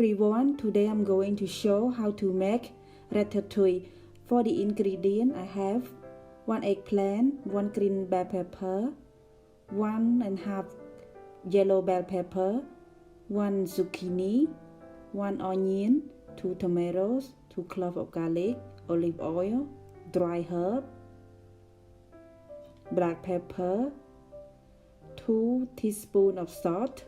everyone, today I'm going to show how to make ratatouille. For the ingredient I have 1 eggplant, 1 green bell pepper, 1½ yellow bell pepper, 1 zucchini, 1 onion, 2 tomatoes, 2 cloves of garlic, olive oil, dry herb, black pepper, 2 teaspoons of salt,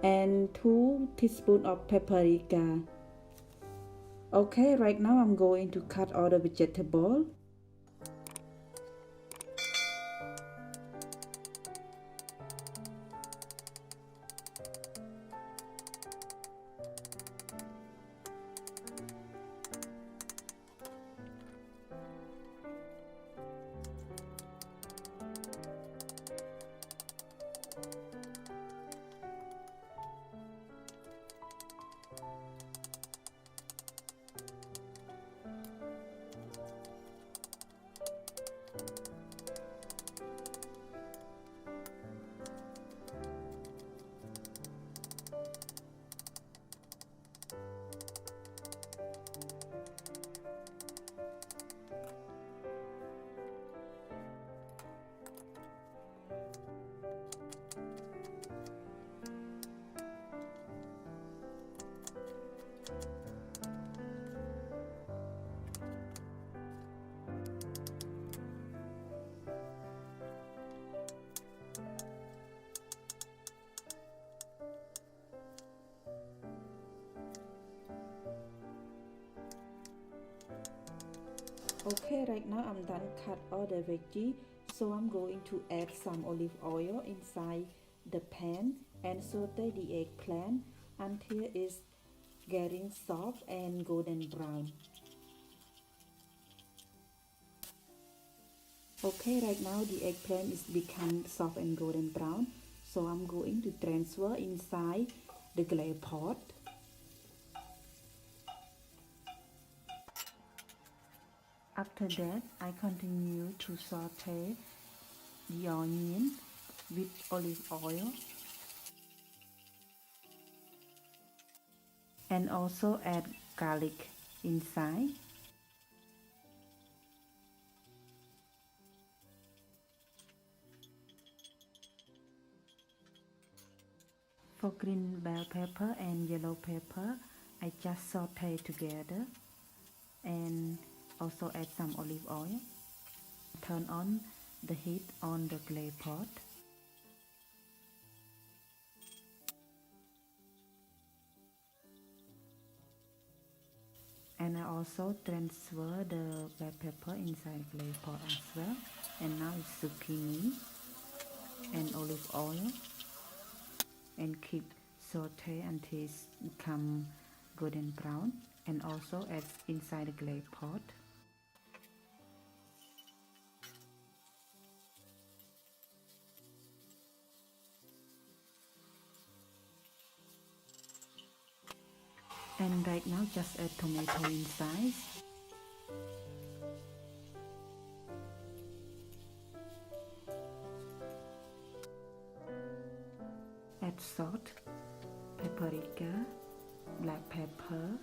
and 2 teaspoons of paprika. Okay, right now I'm going to cut all the vegetables. Okay, right now I'm done cut all the veggie, so I'm going to add some olive oil inside the pan and saute the eggplant until it's getting soft and golden brown. Okay, right now the eggplant is become soft and golden brown, so I'm going to transfer inside the clay pot. After that, I continue to saute the onion with olive oil and also add garlic inside. For green bell pepper and yellow pepper, I just saute together and also add some olive oil. Turn on the heat on the clay pot. And I also transfer the bell pepper inside the clay pot as well. And now it's zucchini and olive oil. And keep saute until it become golden brown. And also add inside the clay pot. And right now just add tomato inside. Add salt, paprika, black pepper,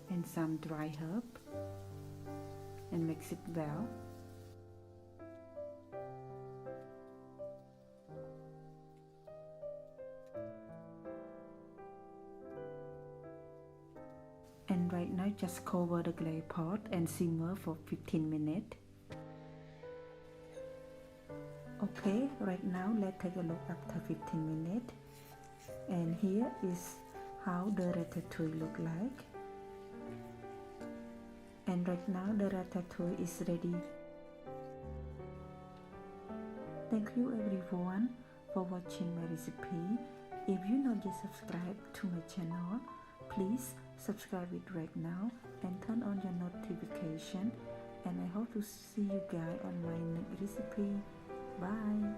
and some dry herb, and mix it well. And right now just cover the clay pot and simmer for 15 minutes. Okay, right now let's take a look after 15 minutes. And here is how the ratatouille look like. And right now the ratatouille is ready. Thank you everyone for watching my recipe. If you not yet subscribed to my channel, please subscribe it right now and turn on your notification. And I hope to see you guys on my next recipe. Bye.